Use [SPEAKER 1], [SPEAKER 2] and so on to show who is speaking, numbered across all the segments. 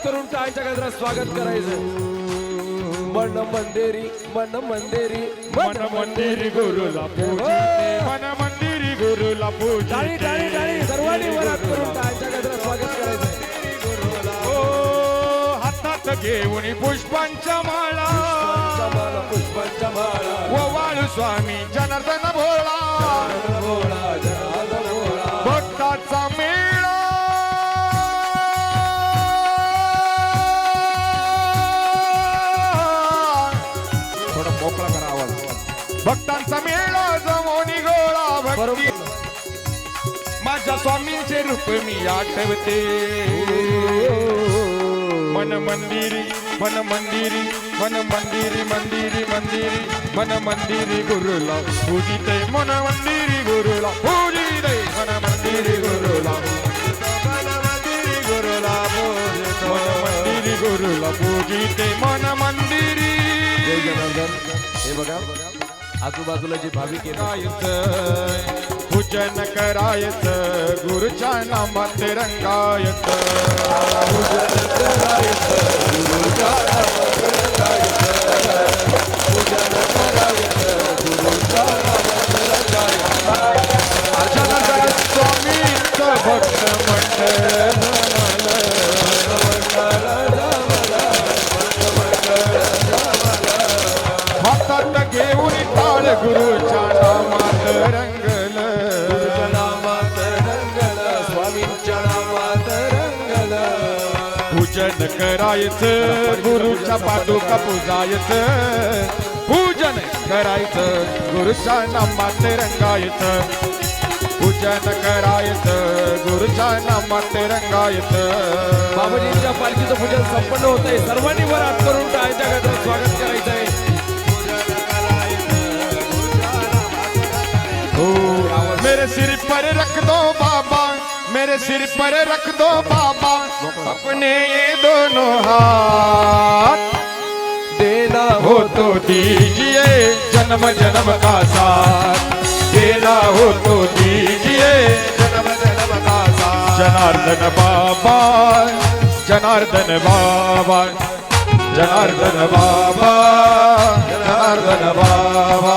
[SPEAKER 1] करून टाळ्यांच्या गजरात स्वागत करायचं. मन मंदिरी मन मंदिरी
[SPEAKER 2] मन मंदिरी गुरुला पूजिते मन मंदिरी गुरुला पूजिते
[SPEAKER 1] टाळी टाळी टाळी सर्वांनी वरात करून टाळ्यांच्या गजरात स्वागत करायचं.
[SPEAKER 2] ओ हातात घेऊन पुष्पांच्या माळा
[SPEAKER 1] पुष्पांच्या माळा
[SPEAKER 2] व वाळू स्वामी जनार्दन भोळा
[SPEAKER 1] भोळा जनार्दन भोळा
[SPEAKER 2] भक्ताचा मेळा थोडा मोकळा करा आवाज. भक्तांचा मेळा जमोनी गोळा भक्ती माझ्या स्वामींचे रूप मी आठवते. मन मंदिरी मन मंदिरी मन मंदिरी मंदिरी मंदिरी मन मंदिरी गुरुला पूजिते मन मंदिरी गुरुला पूजिते मन मंदिरी गुरुला मन मंदिरी गुरुला पूजिते मन मंदिरी गुरुला पूजिते मन मंदिरी.
[SPEAKER 1] जय जनार्दन. हे बघा आजूबाजूला जे भाविक आहेत
[SPEAKER 2] पूजन करायचं गुरुच्या नामात रंगायचं
[SPEAKER 1] पूजन करायचं गुरुच्या नामात रंगायचं पूजन करायचं गुरुच्या नामात रंगायचं.
[SPEAKER 2] अचानक स्वामींचं भक्त मंडळ हातात घेऊन टाळ गुरुच्या नामात रंगलं
[SPEAKER 1] नामात रंगलं स्वामींच्या नामात रंगलं.
[SPEAKER 2] पूजन करायचं गुरुच्या पादुका पूजायचं पूजन करायचं गुरुच्या नामात रंगायचं पूजन करायचं गुरुच्या नामात रंगायचं.
[SPEAKER 1] बाबाजींच्या पालखीचं पूजन संपन्न होतंय. सर्वांनी वरात करून टाळ्यांच्या गजरात स्वागत करायचंय.
[SPEAKER 2] मेरे सिर पर रख दो बाबा मेरे सिर पर रख दो बाबा अपने ये दोनों हाथ
[SPEAKER 1] देना
[SPEAKER 2] हो तो दीजिए जन्म जन्म का साथ देना हो तो दीजिए जन्म जन्म का साथ. जनार्दन बाबा जनार्दन बाबा जनार्दन बाबा जनार्दन बाबा.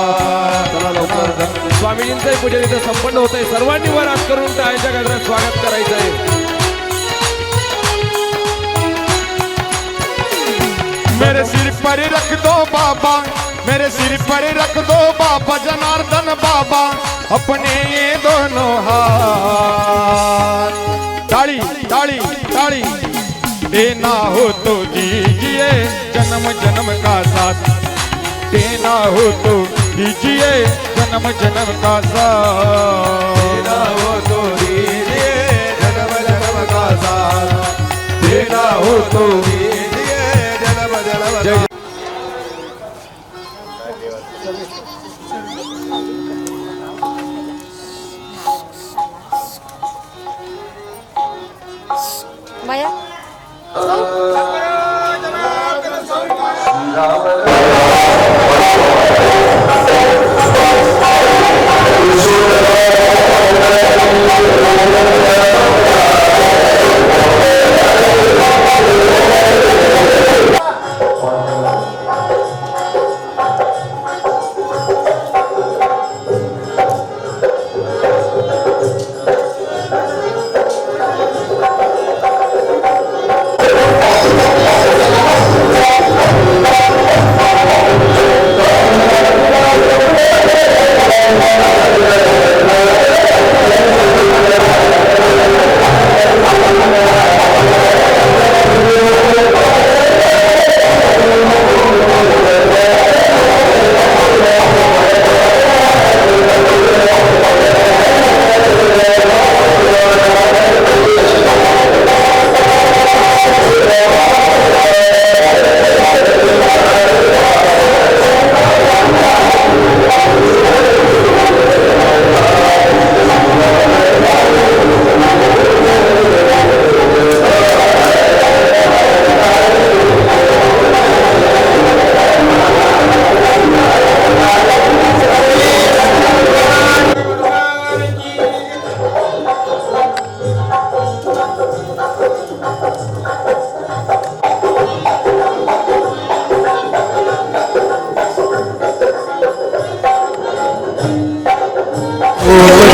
[SPEAKER 1] चला लवकर स्वामीजींचं पूजन इथं संपन्न होतंय. सर्वांनी वरात करून टाळ्यांच्या गजरात स्वागत करायचंय.
[SPEAKER 2] मेरे सिर पर रख दो बाबा मेरे सिर पर रख दो बाबा जनार्दन बाबा अपने ये दोनों हाथ. ताली ताली ताली देना हो तो दीजिए जन्म जन्म का साथ देना हो तो दीजिए जन्म जन्म का साथ
[SPEAKER 1] देना हो तो दीजिए जन्म जन्म का साथ देना हो तो दीजिए जन्म जन्म का.
[SPEAKER 3] माया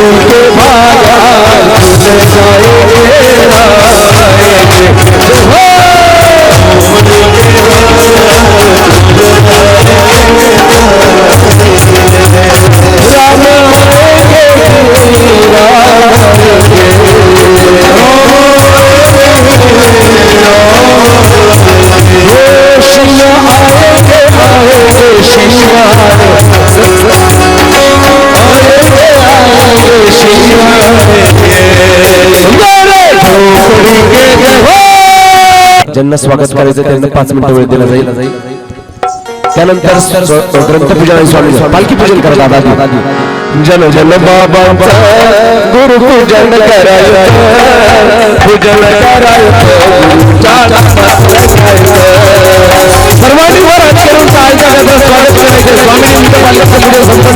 [SPEAKER 1] के भाया तुझे जाएंगे ज्यांना स्वागत करायचं त्यांना 5 मिनिटं वेळ दिला जाईल त्यानंतर ग्रंथपूजन स्वामी पालखी पूजन करा दादा जन जन बाबांचा गुरु पूजन करायचं पूजन करायचं सर्वांनी वर हात करून टाळ्या स्वागत करायचं स्वामींनी पालखीचं पूजन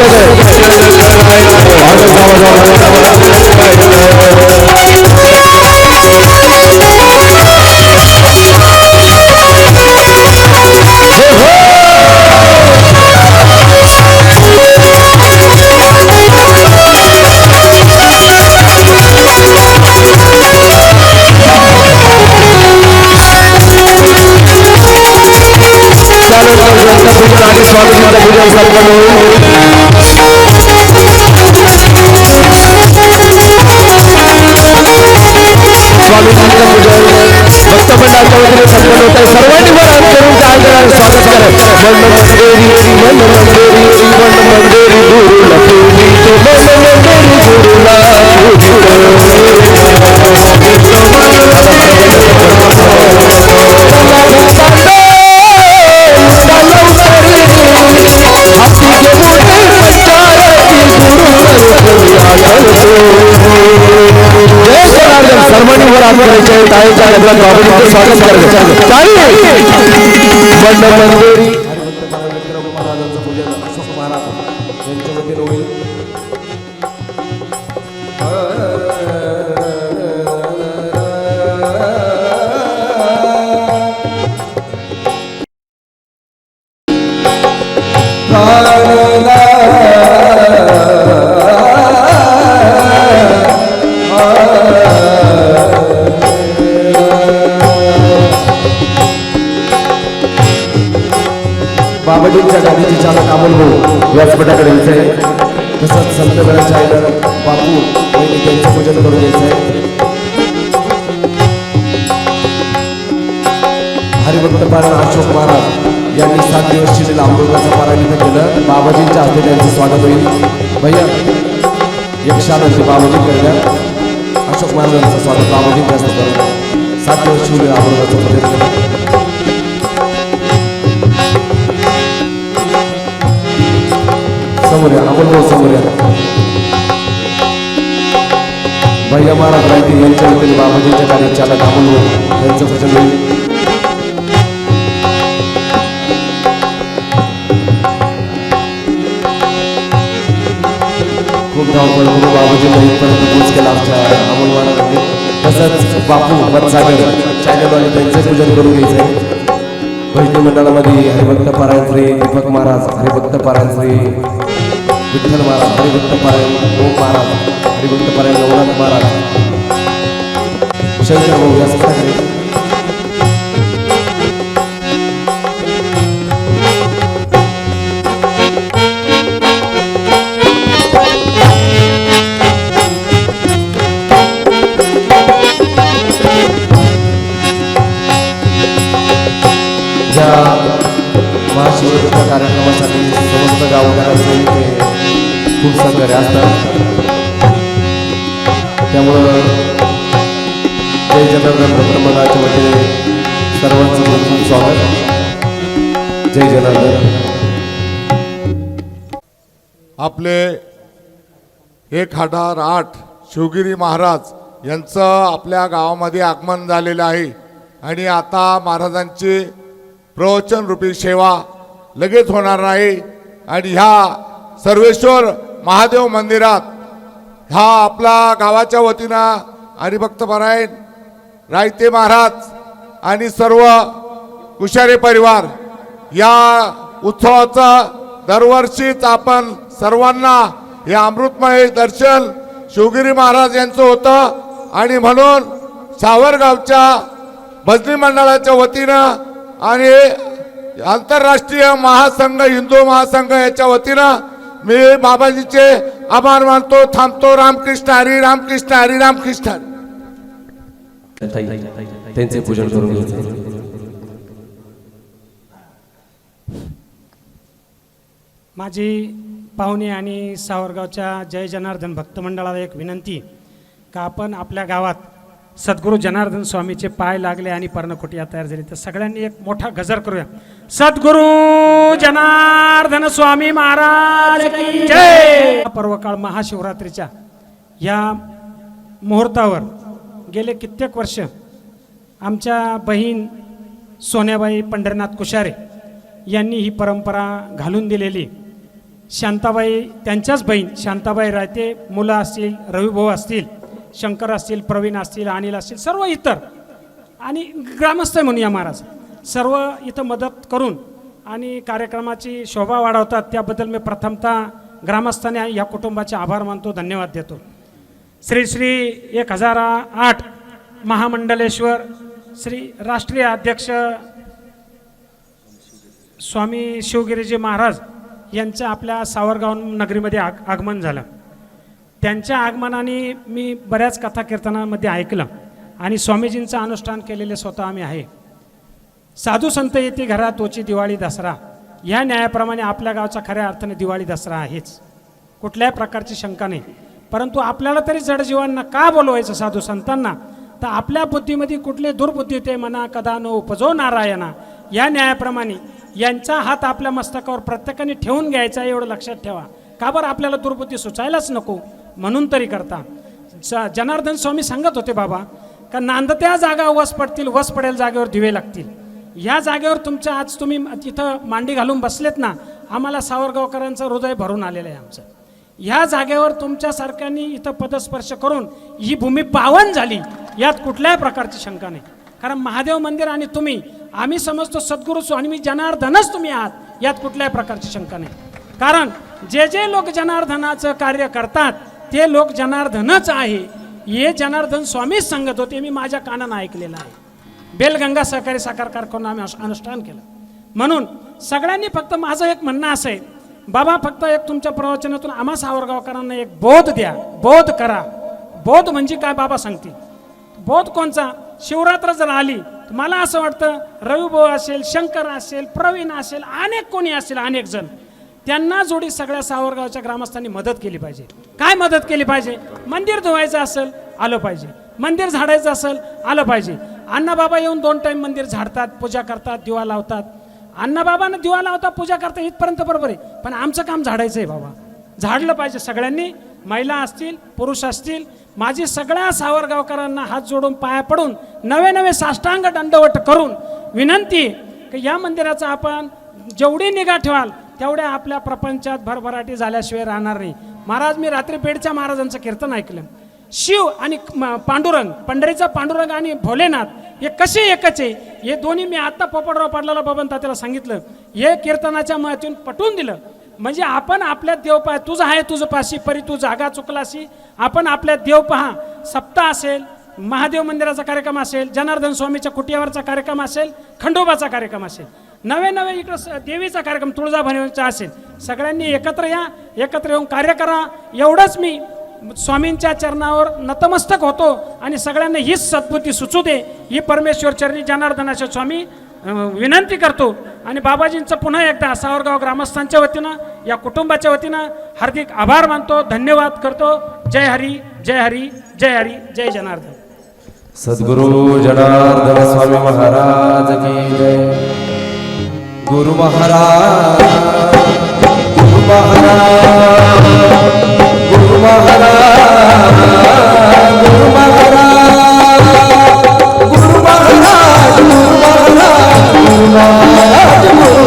[SPEAKER 1] संपन्न बाबाजींच्या गाडीचे चालक अमोल भाऊ व्यासपीठाकडे यायचं आहे तसंच संत गणाचार्य बापू यांनी त्यांचं पूजन करून घ्यायचं आहे हरिभक्त पारायण अशोक महाराज यांनी 7 दिवस शिलेला अमृताचं पारायण इथं केलं बाबाजींच्या हस्ते त्यांचं स्वागत होईल भैया एक शाळांचे बाबाजी द्या अशोक महाराजांचं स्वागत बाबाजींच्या हस्ते करून 7 दिवस शिलेला अमृताचं पूजन केलं समोर या अमोल भाऊ समोर या भैया महाराज रायते यांच्या वतीने बाबाजींच्या गाडी चालक अमोल भाऊ यांचं पूजन होईल खूप धावपळ करून बाबाजींना इथपर्यंत पोच केला आमच्या अमोल महाराजांनी तसंच बापू वत्सागर चॅनलवाले त्यांचं पूजन करून घ्यायचं आहे भजनी मंडळामध्ये हरिभक्त पारायण श्री दीपक महाराज हरिभक्त पारायण श्री विठ्ठल महाराज हरिभक्त पारायण ओम महाराज हरिभक्त पारायण नवनाथ महाराज शंकर भाऊ व्यासपीठाकडे महाशिवरात्रीच्या कार्यक्रमासाठी समस्त गावकऱ्यांचे इथे खूप सहकार्य असतात त्यामुळं जय जनार्दन भक्तमंडळाच्या वतीने सर्वांचं खूप स्वागत जय जनार्दन
[SPEAKER 3] आपले 1008 शिवगिरी महाराज यांचं आपल्या गावामध्ये आगमन झालेलं आहे आणि आता महाराजांची प्रवचन रूपी सेवा लगेच होणार आहे आणि ह्या सर्वेश्वर महादेव मंदिरात ह्या आपला गावाच्या वतीनं हरिभक्त पारायण रायते महाराज आणि सर्व कुशारे परिवार या उत्सवाचं दरवर्षीच आपण सर्वांना हे अमृतमय दर्शन शिवगिरी महाराज यांचं होतं आणि म्हणून सावरगावच्या भजनी मंडळाच्या वतीनं आणि आंतरराष्ट्रीय महासंघ हिंदू महासंघ याच्या वतीनं मी बाबाजीचे आभार मानतो. थांबतो. रामकृष्ण हरी, रामकृष्ण हरी, रामकृष्ण हरी.
[SPEAKER 1] त्यांचे पूजन करून घ्यायचं.
[SPEAKER 4] माझी पाहुणे आणि सावरगावच्या जय जनार्दन भक्त मंडळाला एक विनंती का आपण आपल्या गावात सद्गुरू जनार्दन स्वामीचे पाय लागले आणि पर्णकुटिया तयार झाली तर सगळ्यांनी एक मोठा गजर करूया. सद्गुरू जनार्दन स्वामी महाराज की जय. पर्वकाळ महाशिवरात्रीच्या या मुहूर्तावर गेले कित्येक वर्ष आमच्या बहीण सोन्याबाई पंढरीनाथ कुशारे यांनी ही परंपरा घालून दिलेली. शांताबाई त्यांच्याच बहीण शांताबाई राहते, मुलं असतील, रविभाऊ असतील, शंकर असतील, प्रवीण असतील, अनिल असतील, सर्व इतर आणि ग्रामस्थ म्हणूया महाराज सर्व इथं मदत करून आणि कार्यक्रमाची शोभा वाढवतात. त्याबद्दल मी प्रथमतः ग्रामस्थांनी ह्या कुटुंबाचे आभार मानतो, धन्यवाद देतो. श्री श्री 1008 महामंडलेश्वर श्री राष्ट्रीय अध्यक्ष स्वामी शिवगिरीजी महाराज यांचं आपल्या सावरगाव नगरीमध्ये आगमन झालं. त्यांच्या आगमनाने मी बऱ्याच कथा कीर्तनामध्ये ऐकलं आणि स्वामीजींचं अनुष्ठान केलेले स्वतः आम्ही आहे. साधू संत येते घरात तोची दिवाळी दसरा या न्यायाप्रमाणे आपल्या गावचा खऱ्या अर्थाने दिवाळी दसरा आहेच, कुठल्याही प्रकारची शंका नाही. परंतु आपल्याला तरी जडजीवांना का बोलवायचं साधू संतांना, तर आपल्या बुद्धीमध्ये कुठले दुर्बुद्धी ते म्हणा कदा नो उपजो नारायणा या न्यायाप्रमाणे यांचा हात आपल्या मस्तकावर प्रत्येकाने ठेवून घ्यायचा एवढं लक्षात ठेवा. का बरं आपल्याला दुर्बुद्धी सुचायलाच नको म्हणून तरी करता. जनार्दन स्वामी सांगत होते बाबा का नांदत्या जागा वस पडतील, वस पडेल जागेवर दिवे लागतील. या जागेवर तुमच्या आज तुम्ही तिथं मांडी घालून बसलेत ना, आम्हाला सावरगावकरांचं हृदय भरून आलेलं आहे आमचं. ह्या जागेवर तुमच्यासारख्यांनी इथं पदस्पर्श करून ही भूमी पावन झाली यात कुठल्याही प्रकारची शंका नाही. कारण महादेव मंदिर आणि तुम्ही आम्ही समजतो सद्गुरू स्वामी जनार्दनच तुम्ही आहात यात कुठल्याही प्रकारची शंका नाही. कारण जे जे लोक जनार्दनाचं कार्य करतात ते लोक जनार्दनच आहे हे जनार्दन स्वामीच सांगत होते. मी माझ्या कानानं ऐकलेलं आहे. बेलगंगा सहकारी साखर कारखाना आम्ही अनुष्ठान केलं. म्हणून सगळ्यांनी फक्त माझं एक म्हणणं असं आहे बाबा, फक्त एक तुमच्या प्रवचनातून आम्हा सावरगावकरांना एक बोध द्या, बोध करा. बोध म्हणजे काय बाबा सांगतील. बोध कोणचा? शिवरात्र जर आली मला असं वाटतं रविभाऊ असेल, शंकर असेल, प्रवीण असेल, अनेक कोणी असेल, अनेक जण त्यांना जोडी सगळ्या सावरगावच्या ग्रामस्थांनी मदत केली पाहिजे. काय मदत केली पाहिजे? मंदिर धुवायचं असेल आलं पाहिजे, मंदिर झाडायचं असेल आलं पाहिजे. अण्णाबाबा येऊन 2 टाइम मंदिर झाडतात, पूजा करतात, दिवा लावतात. अण्णाबाबांना दिवा लावता, पूजा करता इथपर्यंत बरोबर आहे, पण आमचं काम झाडायचं आहे बाबा. झाडलं पाहिजे सगळ्यांनी, महिला असतील, पुरुष असतील. माझी सगळ्या सावरगावकरांना हात जोडून पाया पडून नवे साष्टांग दंडवट करून विनंती की या मंदिराचा आपण जेवढी निगा ठेवाल तेवढ्या आपल्या प्रपंचात भरभराटी झाल्याशिवाय राहणार नाही. महाराज मी रात्री पेडच्या महाराजांचं कीर्तन ऐकलं. शिव आणि पांडुरंग, पंढरीचा पांडुरंग आणि भोलेनाथ हे कसे एकच आहे हे दोन्ही मी आत्ता पोपटराव पाटलाला बबन तात्याला सांगितलं. हे कीर्तनाच्या माहितीतून पटवून दिलं. म्हणजे आपण आपल्या देव पहा, तुझं आहे तुझं पाशी परी तू जागा चुकलाशी. आपण आपल्या देव पहा, सप्ताह असेल, महादेव मंदिराचा कार्यक्रम असेल, जनार्दन स्वामीच्या कुटियावरचा कार्यक्रम असेल, खंडोबाचा कार्यक्रम असेल, नवे इकडं देवीचा कार्यक्रम तुळजाभवानीचा असेल. सगळ्यांनी एकत्र या, एकत्र येऊन कार्य करा. एवढंच मी स्वामींच्या चरणावर नतमस्तक होतो आणि सगळ्यांना हीच सद्बुद्धी सुचू दे ही परमेश्वर चरणी जनार्दनाच्या स्वामी विनंती करतो. आणि बाबाजींचं पुन्हा एकदा सावरगाव ग्रामस्थांच्या वतीनं या कुटुंबाच्या वतीनं हार्दिक आभार मानतो, धन्यवाद करतो. जय हरी, जय हरी, जय हरी, जय जनार्दन.
[SPEAKER 1] सद्गुरु जनार्दन स्वामी महाराज की जय. गुरु महाराज, गुरु महाराज, गुरु महाराज, गुरु महाराज, गुरु महाराज, गुरु महाराज, गुरु महाराज, गुरु महाराज, गुरु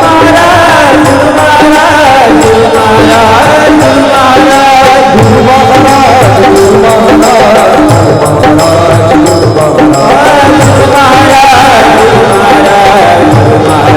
[SPEAKER 1] महाराज, गुरु महाराज, गुरु महाराज, गुरु महाराज, गुरु महाराज, गुरु महाराज, गुरु महाराज, गुरु महाराज, गुरु महाराज.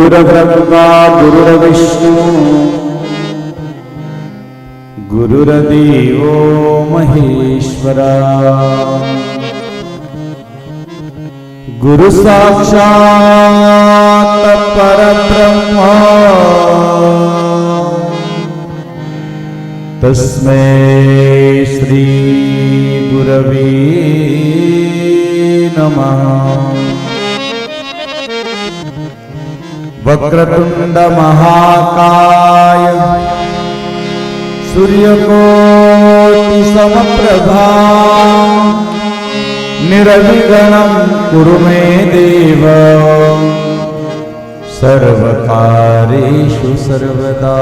[SPEAKER 5] गुरुर्ब्रह्मा गुरुर्विष्णू गुरुर्देवो महेश्वरा गुरु साक्षात् परब्रह्म तस्मै श्री गुरवे नमः। वक्रतुंड महाकाय सूर्यकोटि समप्रभा निर्विघ्नं कुरु मे देव सर्वकार्येषु सर्वदा।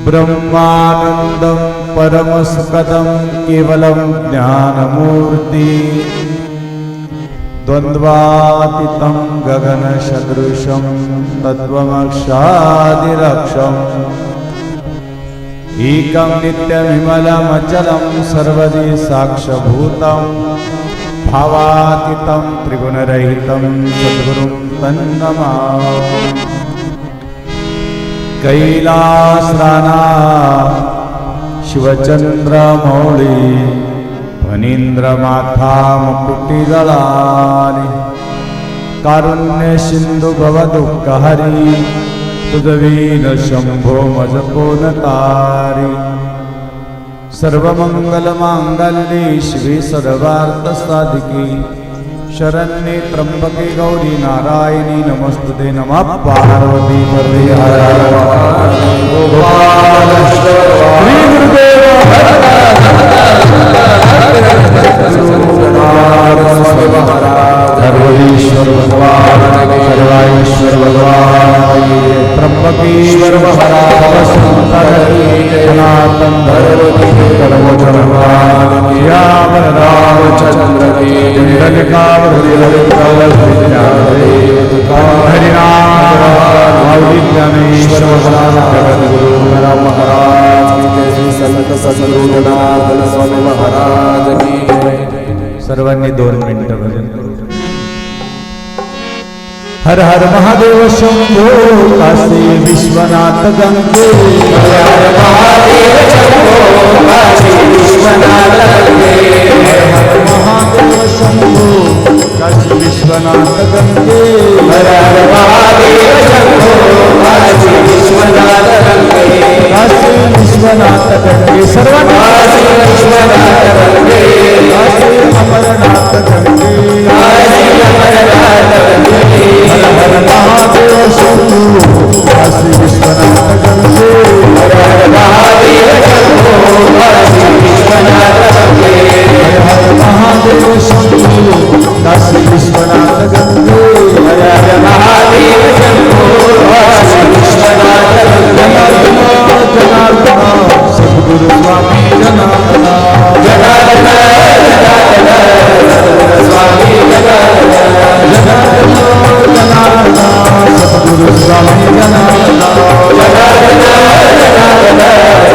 [SPEAKER 5] ब्रह्मानन्दं परमसुखदं केवलं ज्ञानमूर्ति द्वन्द्वातीतं गगनसदृशं तत्त्वमक्षादिलक्ष्यम् एकं नित्यविमलमचलं सर्वदि साक्षभूतं भावातीतं त्रिगुणरहितं सद्गुरुं तन्नमामि। कैलासनाथ शिवचन्द्रमौळी फणीन्द्रमाथा मुकुटिदळानि कारुण्य सिंधु भवदुःखहरि तुदवीन शंभो मजपोन तारी। सर्वमंगलमांगल्ये शिवे सर्वार्थसाधिके शरण्ये त्र्यंबके गौरी नारायणी नमस्तुते। नमः पार्वती पते हर हर महादेव। श्री गुरुदेव सर्वेश्वर भगवान सर्वाईश्वर भगवान त्र्यंबकेश्वर महाराज जनार्दन धर्मवती रामचंद्र हरिनामेश्वर
[SPEAKER 1] महाराज की जय। श्री संत सद्गुरु जनार्दन स्वामी महाराज की जय।
[SPEAKER 5] सर्वांनी 2 मिनिटं भजन करू। हर हर महादेव शंभो काशी विश्वनाथ गंगे। हर हर महादेव शंभो काशी विश्वनाथ गंगे। हर हर महादेव शंभो काशी विश्वनाथ गंगे। हर हर महादेव शंभो काशी विश्वनाथ गंगे। काशी विश्वनाथ गंगे सर्वनाथ विश्वनाथ गंगे। काशी अमरनाथ गंगे। काशी अमरनाथ गंगे। हर हर महादेव शंभो काशी विश्वनाथ गंगे। हर हर महादेव शंभो काशी विश्वनाथ गंगे। हर हर महादेव शंभो काशी विश्वनाथ गंगे। हर हर महादेव शंभो काशी विश्वनाथ गंगे। जनार्दन सद्गुरु स्वामी जनार्दन जनार्दन स्वामी जनार्दन जनार्दन सद्गुरु स्वामी जनार्दन जनार्दन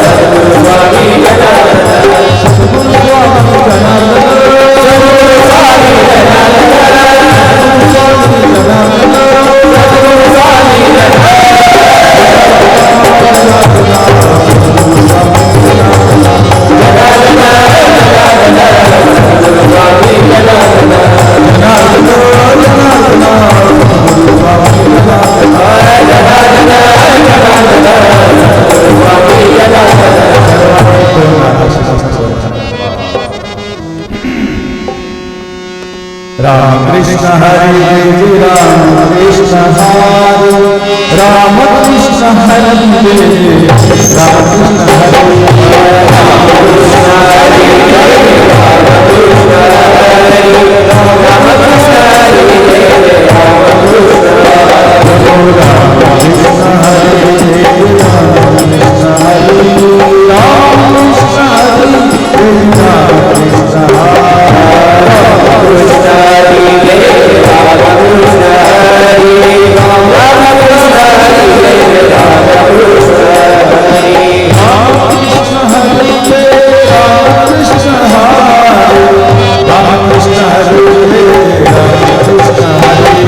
[SPEAKER 5] सद्गुरु स्वामी जनार्दन सद्गुरु स्वामी जनार्दन सद्गुरु स्वामी जनार्दन सद्गुरु स्वामी राम कृष्ण हरे राम कृष्ण हरे राम कृष्ण हरे राम कृष्ण हरे राम कृष्ण हरे राम कृष्ण हरे राम कृष्ण हरे राम कृष्ण हरे राम कृष्ण हरे राम कृष्ण हरे राम कृष्ण हरे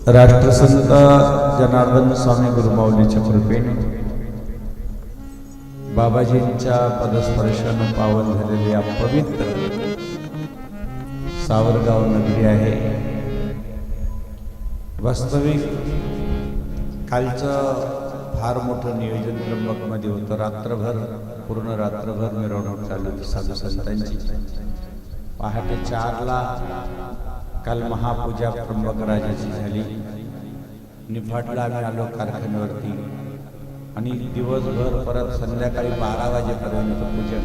[SPEAKER 5] राष्ट्रसंत जनार्दन स्वामी गुरुमाऊलीच्या कृपेने बाबाजींच्या पदस्पर्शानं पावन झालेली या पवित्र सावरगाव नगरी आहे. वास्तविक कालचं फार मोठं नियोजन त्र्यंबकमध्ये होतं. रात्रभर पूर्ण रात्रभर मिरवणूक चालू होती साधू संतांची. पहाटे 4ला काल महापूजा त्र्यंबकराजाची झाली. निफाडला आम्ही आलो कारखान्यावरती आणि दिवसभर परत संध्याकाळी 12 वाजेपर्यंत पूजा.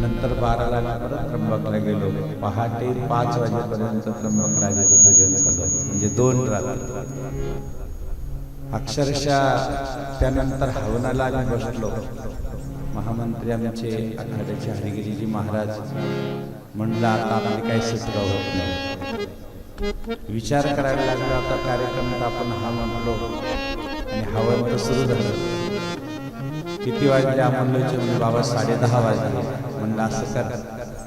[SPEAKER 5] नंतर 12ला परत त्र्यंबकला गेलो. पहाटे 5 वाजेपर्यंत त्र्यंबकराजाचं पूजन झालं, म्हणजे 2 रात्र. अक्षरशः त्यानंतर हवनाला आम्ही बसलो. महामंत्री आमचे आखाड्याचे हरिगिरीजी महाराज म्हणलं आता आपली काही सुटका होत नाही. विचार करायला लागला. आता कार्यक्रमात आपण हा म्हणलो आणि हवन तर सुरू झालं. किती वाजले आम्हाला? म्हणजे बाबा 10:30 वाजले. म्हणलं असं कर,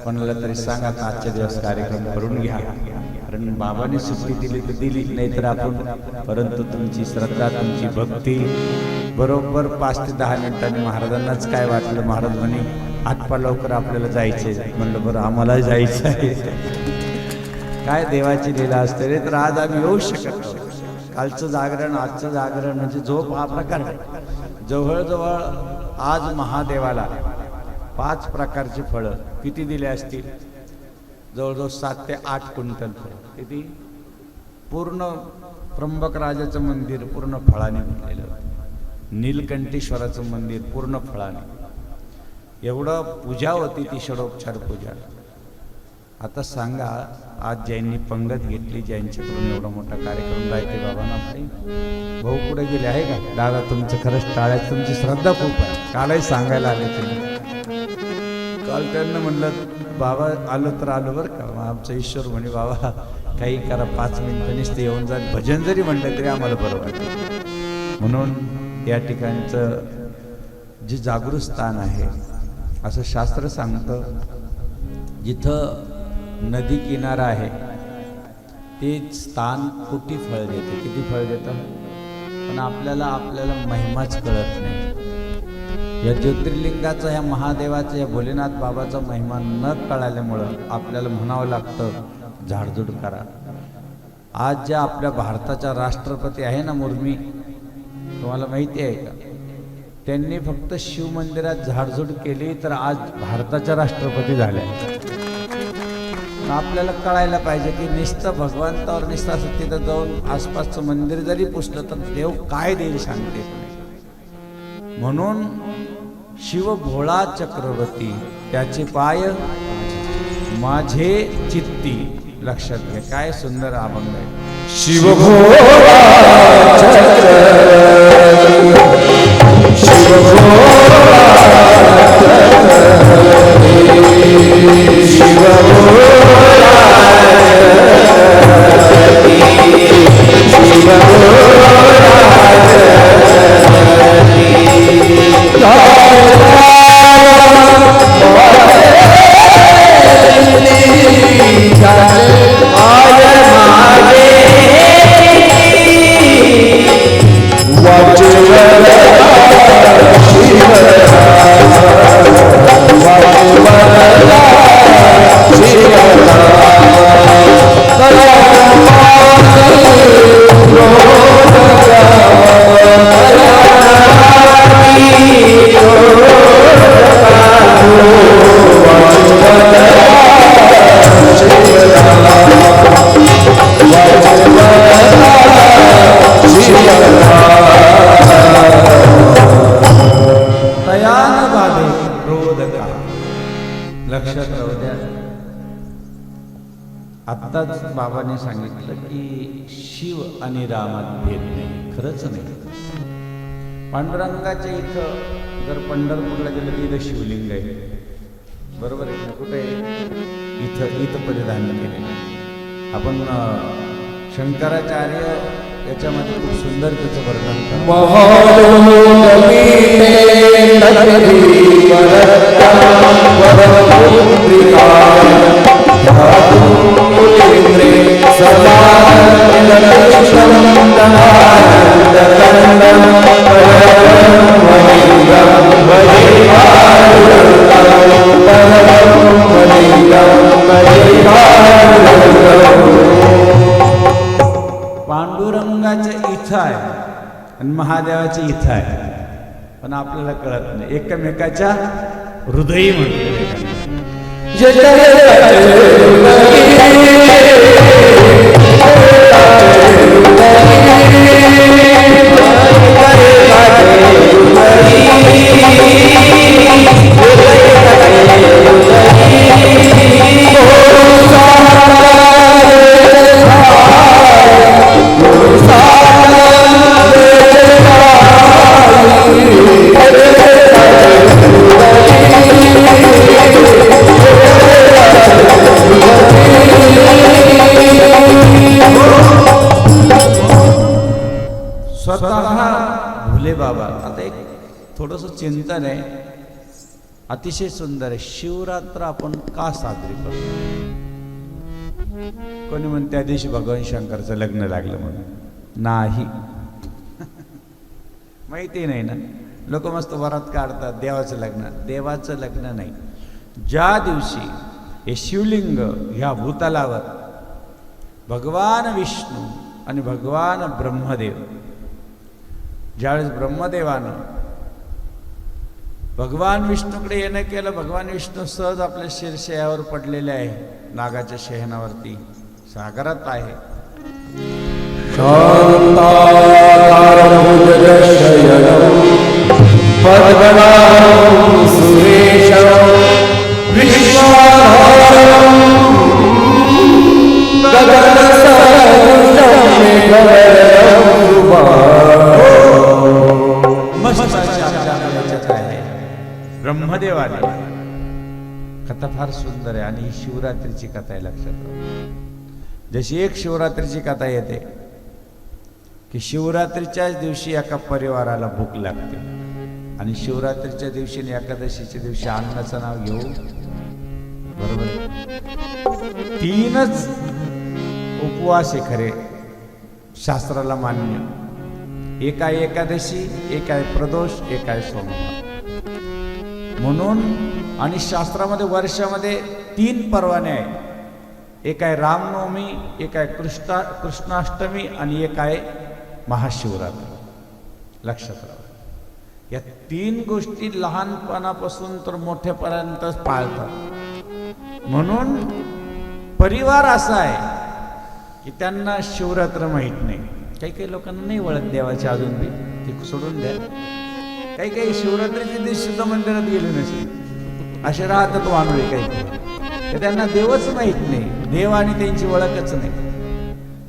[SPEAKER 5] कोणाला तरी सांगा आता आजच्या दिवस कार्यक्रम करून घ्या, कारण बाबाने सुट्टी दिली तर दिली, नाहीतर आपण. परंतु तुमची श्रद्धा, तुमची भक्ती. बरोबर 5 ते 10 मिनिटांनी महाराजांनाच काय वाटलं, महाराज म्हणे आटपा लवकर आपल्याला जायचंय. म्हणलं बरं आम्हाला जायचं आहे. काय देवाची लीला असते रे. तर आज आम्ही येऊ शकत नाही. कालचं जागरण, आजचं जागरण म्हणजे झोप हा प्रकार आहे. जवळजवळ आज महादेवाला 5 प्रकारची फळं किती दिले असतील? जवळजवळ 7 ते 8 क्विंटल फळं. किती? पूर्ण त्र्यंबकराजाचं मंदिर पूर्ण फळाने भरलेलं होतं. नीलकंठेश्वराचं मंदिर पूर्ण फळाने. एवढं पूजा होती ती षडोपचार पूजा. आता सांगा, आज ज्यांनी पंगत घेतली, ज्यांच्याकडून एवढा मोठा कार्यक्रम राहते, बाबांना भाई भाऊ कुठे गेले आहे का? दादा तुमचं खरंच टाळ्यात, तुमची श्रद्धा खूप आहे. कालही सांगायला आले ते. काल त्यांना म्हणलं बाबा आलो तर आलो बरं का. आमचा ईश्वर म्हणे बाबा काही करा, 5 मिनिटांनीच ते येऊन जाईल. भजन जरी म्हणलं तरी आम्हाला बरं वाटतं. म्हणून या ठिकाणचं जे जागृत स्थान आहे, असं शास्त्र सांगतं, जिथं नदी किनारा आहे ते स्थान कोटी फळ देते. किती फळ देतं? पण आपल्याला महिमाच कळत नाही. या ज्योतिर्लिंगाचा, ह्या महादेवाचा, या भोलेनाथ बाबाचा महिमा न कळाल्यामुळं आपल्याला म्हणावं लागतं झाडझूड करा. आज ज्या आपल्या भारताच्या राष्ट्रपती आहे ना मुर्मी, तुम्हाला माहिती आहे का? त्यांनी फक्त शिव मंदिरात झाडझूड केली तर आज भारताच्या राष्ट्रपती झाल्या. आपल्याला कळायला पाहिजे की नुसतं भगवंतावर नुसतं असं तिथं जाऊन आसपासचं मंदिर जरी पुसलं तर देव काय देईल सांगते. म्हणून शिव भोळा चक्रवर्ती, त्याचे पाय माझे चित्ती. लक्षात घ्या, काय सुंदर अभंग आहे.
[SPEAKER 1] शिव भोळा शिव
[SPEAKER 5] आत्ताच बाबाने सांगितलं की शिव आणि रामात भेद नाही. खरंच नाही. पांडुरंगाच्या इथं जर पंढरपूरला गेलं तर इथं शिवलिंग आहे, बरोबर आहे. कुठे इथं परिधान केले. आपण शंकराचार्य याच्यामध्ये खूप सुंदर त्याचं वर्णन करतात. आणि महादेवाची इथं आहे, पण आपल्याला कळत नाही. एकमेकाच्या हृदयी म्हणतो. स्वतः भोले बाबा. आता एक थोडंसं चिंतन आहे, अतिशय सुंदर आहे. शिवरात्र आपण का साजरी करतो? कोणी म्हणते त्या दिवशी भगवान शंकरचं लग्न लागलं म्हणून. नाही, माहिती नाही ना. लोक मस्त वरात काढतात देवाचं लग्न. देवाचं लग्न नाही. ज्या दिवशी हे शिवलिंग ह्या भूतलावर भगवान विष्णू आणि भगवान ब्रह्मदेव, ज्यावेळेस ब्रह्मदेवानं भगवान विष्णूकडे येणं केलं, भगवान विष्णू सहज आपल्या शीर्षयावर पडलेले आहे, नागाच्या शयनावरती सागरात आहे. ब्रह्मदेव आले. कथा फार सुंदर आहे आणि ही शिवरात्रीची कथा आहे. लक्षात ठेवा. जशी एक शिवरात्रीची कथा येते की शिवरात्रीच्याच दिवशी एका परिवाराला भूक लागते आणि शिवरात्रीच्या दिवशी आणि एकादशीच्या दिवशी अन्नाचं नाव घेऊ. बरोबर. तीनच उपवास आहे खरे शास्त्राला मान्य. एक आहे एकादशी, एक आहे प्रदोष, एक आहे सोमवार. म्हणून आणि शास्त्रामध्ये वर्षामध्ये 3 परवाने आहे. एक आहे रामनवमी, एक आहे कृष्णाष्टमी आणि एक आहे महाशिवरात्री. लक्षात राहा. या 3 गोष्टी लहानपणापासून तर मोठ्यापर्यंतच पाळतात. म्हणून परिवार असा आहे की त्यांना शिवरात्र माहीत नाही. काही काही लोकांना नाही ओळख देवाची अजून बी, ते सोडून द्या. काही काही शिवरात्रीच्या दिवशी सुद्धा मंदिरात गेले नसते, असे राहतात वानोळे काही. त्यांना देवच माहीत नाही, देव आणि त्यांची ओळखच नाही.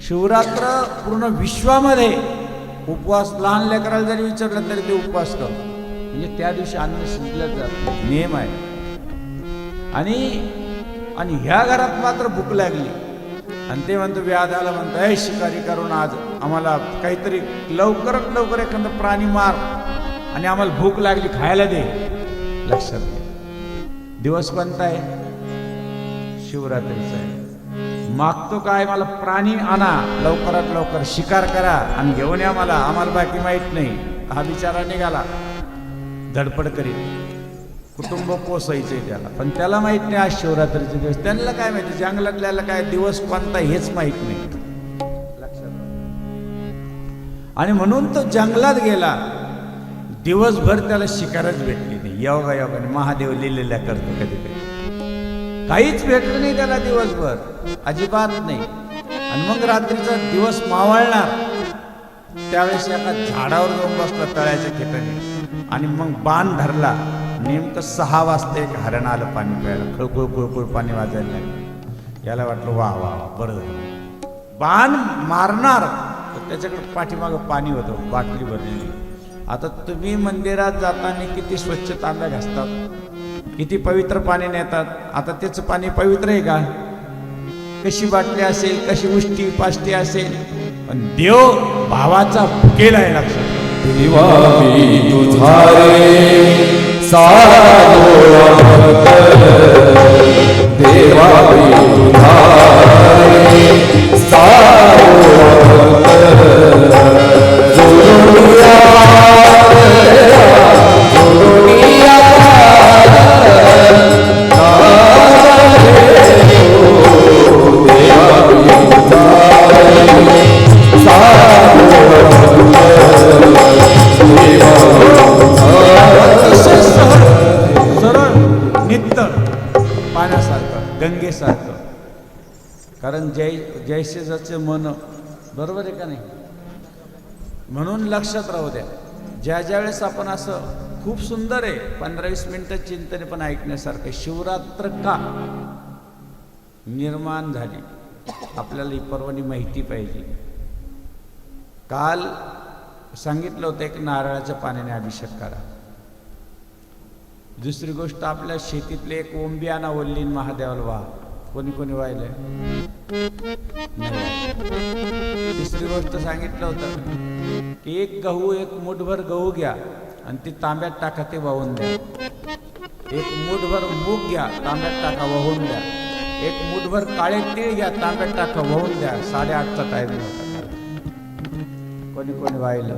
[SPEAKER 5] शिवरात्र पूर्ण विश्वामध्ये उपवास, लहान लेकराला जरी विचारलं तरी ते उपवास करतो. म्हणजे त्या दिवशी अन्न शिजलं जात, नियम आहे. आणि ह्या घरात मात्र भूक लागली आणि ते म्हणतो, व्याधाला म्हणतो, हे शिकारी करून आज आम्हाला काहीतरी लवकरात लवकर एखादं प्राणी मार आणि आम्हाला भूक लागली, खायला दे. लक्षात घ्या. दिवस कोणता आहे? शिवरात्रीचा आहे. मागतो काय? मला प्राणी आणा, लवकरात लवकर शिकार करा आणि घेऊन या मला, आम्हाला बाकी माहीत नाही. हा बिचारा निघाला धडपड करीत. कुटुंब पोसायचे त्याला, पण त्याला माहित नाही आज शिवरात्रीचे दिवस. त्यांना काय माहिती, जंगलातल्याला काय दिवस कोणता हेच माहित नाही. लक्षात. आणि म्हणून तो जंगलात गेला. दिवसभर त्याला शिकारच भेटली नाही. योगायोगाने महादेव लिहिलेल्या करतो कधी कधी. काहीच भेटलं नाही त्याला दिवसभर, अजिबात नाही. आणि मग रात्रीचा दिवस मावळणार त्यावेळेस एका झाडावर जाऊन बसला तळ्याच्या ठिकाणी आणि मग बाण धरला. नेमकं 6 वाजता एक हरण आलं पाणी प्यायला. खळखुळ खुळखुळ पाणी वाजायला लागलं. याला वाटलं वा वा बरं. बाण मारणार तर त्याच्याकडे पाठीमागं पाणी होतं, बाटली भरलेली. आता तुम्ही मंदिरात जाताना किती स्वच्छ तांब्या घासतात, किती पवित्र पाणी नेतात. आता त्याचं पाणी पवित्र आहे का? कशी बाटली असेल, कशी उष्टी पाष्टी असेल, पण देव भावाचा भुकेला आहे. लक्षात.
[SPEAKER 1] देवा
[SPEAKER 5] जैसे जसे मन, बरोबर आहे का नाही? म्हणून लक्षात राहू द्या, ज्या ज्यावेळेस आपण असं खूप सुंदर आहे 15-20 मिनिटं चिंतन पण ऐकण्यासारखं. शिवरात्र का निर्माण झाली आपल्याला ही पर्वणी माहिती पाहिजे. काल सांगितलं होतं एक नारळाच्या पाण्याने अभिषेक करा. दुसरी गोष्ट आपल्या शेतीतले एक ओंबी आणा वल्लीन महादेवाला व्हा. कोणी कोणी व्हायलंय? तिसरी गोष्ट सांगितलं होतं की एक गहू, एक मुठभर गहू घ्या आणि ती तांब्यात टाका, ते वाहून द्या. एक मुठभर मूग घ्या, तांब्यात टाका, वाहून द्या. एक मुठभर काळे तीळ घ्या, तांब्यात टाका, वाहून द्या. 8:30चा टायमिंग होता. कोणी कोणी व्हायलं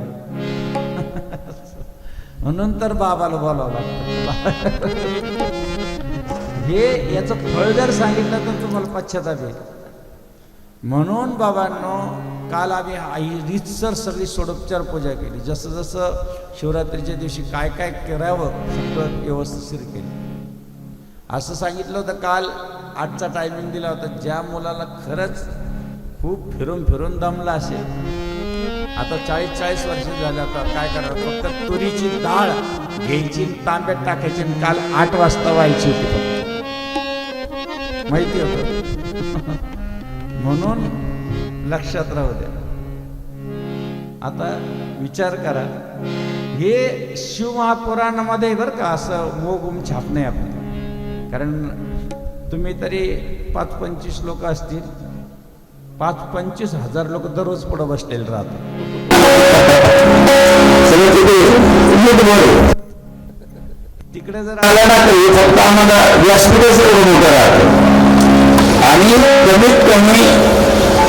[SPEAKER 5] म्हणून तर बाबाला बोलावं लागतं. हे याचं फळ जर सांगितलं तर तुम्हाला पश्चाताप येईल. म्हणून बाबांनो, काल आम्ही रीतसर सगळी षोडोपचार पूजा केली. जसं जसं शिवरात्रीच्या दिवशी काय काय करावं सगळं व्यवस्थित केली. असं सांगितलं होतं काल 8चा टायमिंग दिला होता. ज्या मुलाला खरंच खूप फिरून फिरून दमला असेल, आता 40-40 वर्ष झाले, आता काय करावं, फक्त तुरीची डाळ घ्यायची, तांब्यात टाकायची, काल 8 वाजता व्हायची होती फक्त, माहिती होतं. म्हणून लक्षात राहू द्या. आता विचार करा, हे शिवमहापुराणामध्ये बरं का, असं मोगुम छाप नाही आपली. कारण तुम्ही तरी 5-25 लोक असतील, 5-25 हजार लोक दररोज पुढे बसलेले राहतात. तिकडे जर
[SPEAKER 6] आला ना तरी फक्त आम्हाला व्यासपीठच एवढं मोठं राहतं आणि कमीत कमी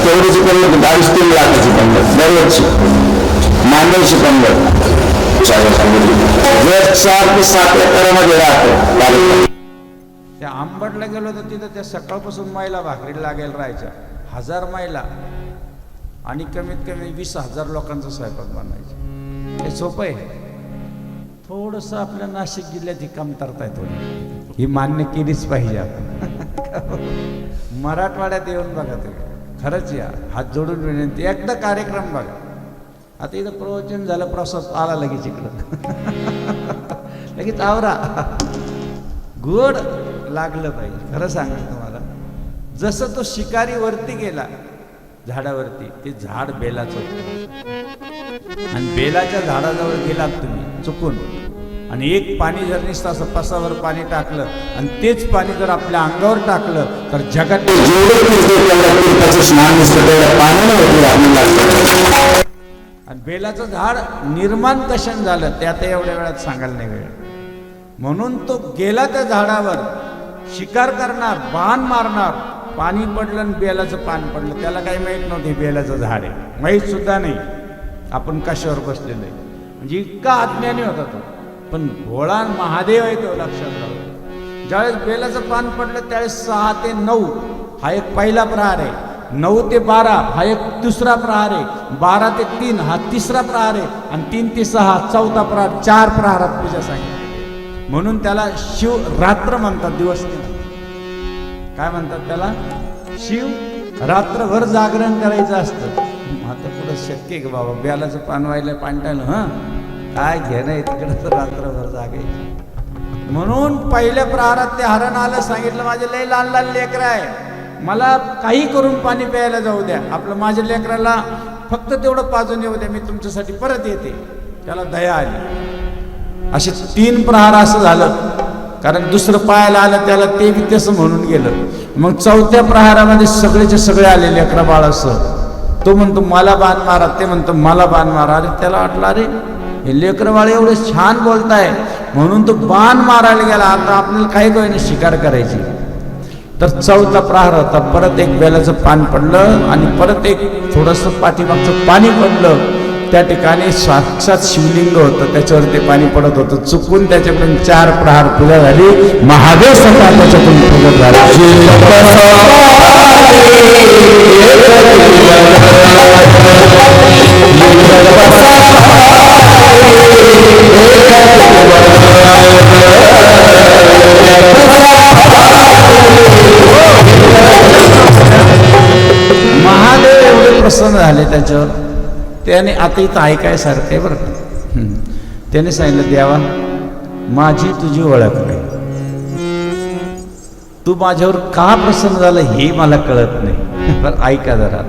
[SPEAKER 6] तेवढीची पंगत 2.5-3 लाखाची पंगत दरवर्षी, मांडवची पंगत. जर 4 ते 7 एकरामध्ये राहतं.
[SPEAKER 5] त्या आंबडला गेलो तर तिथं त्या सकाळपासून महिला भाकरी लागेल राहायच्या, 1000 महिला, आणि कमीत कमी 20,000 लोकांचा स्वयंपाक बनवायचा. हे सोपं आहे. थोडंसं आपल्या नाशिक जिल्ह्यात ही कमतरता आहे थोडी, ही मान्य केलीच पाहिजे आपण. मराठवाड्यात येऊन बघा तुम्ही, खरंच या, हात जोडून विनंती, एकदा कार्यक्रम बघा. आता इथं प्रवचन झालं, प्रसाद आला लगेच इकडं, लगेच आवरा. गोड लागलं पाहिजे. खरं सांगा तुम्हाला, जसं तो शिकारी वरती गेला झाडावरती, ते झाड बेलाचं होतं, आणि बेलाच्या झाडाजवळ गेलात तुम्ही चुकून, आणि एक पाणी जर नुसतं असं पसावर पाणी टाकलं आणि तेच पाणी जर आपल्या अंगावर टाकलं तर जगात आणि बेलाचं झाड निर्माण कशाने झालं ते आता एवढ्या वेळात सांगायला नाही वेळ. म्हणून तो गेला त्या झाडावर, शिकार करणार, बाण मारणार, पाणी पडलं आणि बेलाचं पान पडलं, त्याला काही माहीत नव्हते बेलाचं झाड आहे, माहीत सुद्धा नाही आपण कशावर बसलेलं आहे. म्हणजे इतका अज्ञानी होता तो. पण भोळा महादेव आहे तो, लक्षात राहतो. ज्यावेळेस बेलाचं पान पडलं त्यावेळेस 6 ते 9 हा एक पहिला प्रहार आहे, 9 ते 12 हा एक दुसरा प्रहार आहे, 12 ते 3 हा तिसरा प्रहार आहे, आणि 3 ते 6 हा चौथा प्रहार. 4 प्रहारात पूजा सांगितली. म्हणून त्याला शिवरात्र म्हणतात, दिवस नाही. काय म्हणतात त्याला? शिव रात्रभर जागरण करायचं असतं. आता पुढं शक्य आहे का बाबा, बेलाचं पान व्हायला पांटायला, हं काय घेणं आहे तिकडं, तर रात्रभर जागायचं. म्हणून पहिल्या प्रहारात ते हरण आलं, सांगितलं माझे लय लहान लहान लेकरं आहे, मला काही करून पाणी प्यायला जाऊ द्या, आपलं माझ्या लेकराला फक्त तेवढं पाजून येऊ द्या, मी तुमच्यासाठी परत येते. त्याला दया आली. असे 3 प्रहार असं झालं, कारण दुसरं पाहायला आलं त्याला, ते बी तसं म्हणून गेलं. मग 4थ्या प्रहारामध्ये सगळेचे सगळे आले लेकरा बाळासं. तो म्हणतो मला बाण मारा, ते म्हणतो मला बाण मारा. अरे त्याला वाटलं, अरे हे लेकरं बाळ एवढे छान बोलताय, म्हणून तो बाण मारायला गेला. आता आपल्याला काही काही शिकार करायची. तर 4था प्रहार होता. परत एक बेलाचं पान पडलं आणि परत एक थोडंसं पाठीमागचं पाणी पडलं. त्या ठिकाणी साक्षात शिवलिंग होतं, त्याच्यावर ते पाणी पडत होतं. चुकून त्याच्याकडून 4 प्रहार पूजा झाली. महादेव स्वतः त्याच्याकडून प्रगट झाला. त्याने आता इथं ऐकायसारखं आहे बरं का. त्याने सांगितलं देवा माझी तुझी ओळख नाही, तू माझ्यावर का प्रसन्न झालं हे मला कळत नाही. बरं ऐका जरा,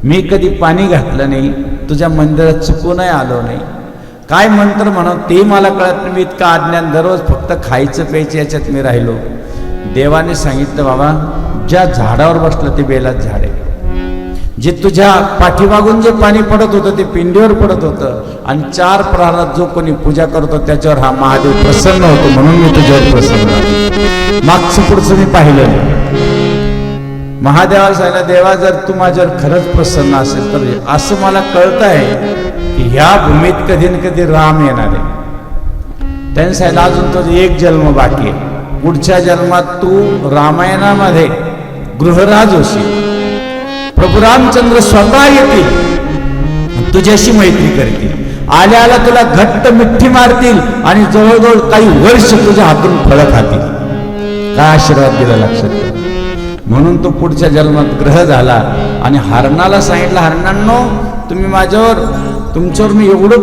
[SPEAKER 5] मी कधी पाणी घातलं नाही, तुझ्या मंदिरात चुकूनही आलो नाही, काय मंत्र म्हणा ते मला कळत नाही, मी इतकं अज्ञान, दररोज फक्त खायचं प्यायचं याच्यात मी राहिलो. देवाने सांगितलं बाबा ज्या झाडावर बसलं ते बेलाच झाड आहे, जे तुझ्या पाठीमागून जे पाणी पडत होतं ते पिंडीवर पडत होतं, आणि 4 प्रहरात जो कोणी पूजा करतो त्याच्यावर हा महादेव प्रसन्न होतो, म्हणून मी तुझ्यावर प्रसन्न झालो. मागचं पुढचं मी पाहिलं नाही. महादेवाला सांगितलं देवा जर तू माझ्यावर खरंच प्रसन्न असेल तर असं मला कळत आहे की ह्या भूमीत कधी ना कधी राम येणार आहे. त्यांनी सांगितलं अजून तो 1 जन्म बाकी आहे, पुढच्या जन्मात तू रामायणामध्ये गृहराज होशील, प्रभू रामचंद्र स्वतः येतील, तुझ्याशी मैत्री करतील, आल्या आल्या तुला घट्ट मिठी मारतील आणि जवळजवळ काही वर्ष तुझ्या हातून फळं खातील. काय आशीर्वाद दिला लक्षात ठेव. म्हणून तो पुढच्या जन्मात ग्रह झाला आणि हरणाला सांगितलं हरणांनो तुम्ही माझ्यावर, तुमच्यावर मी एवढं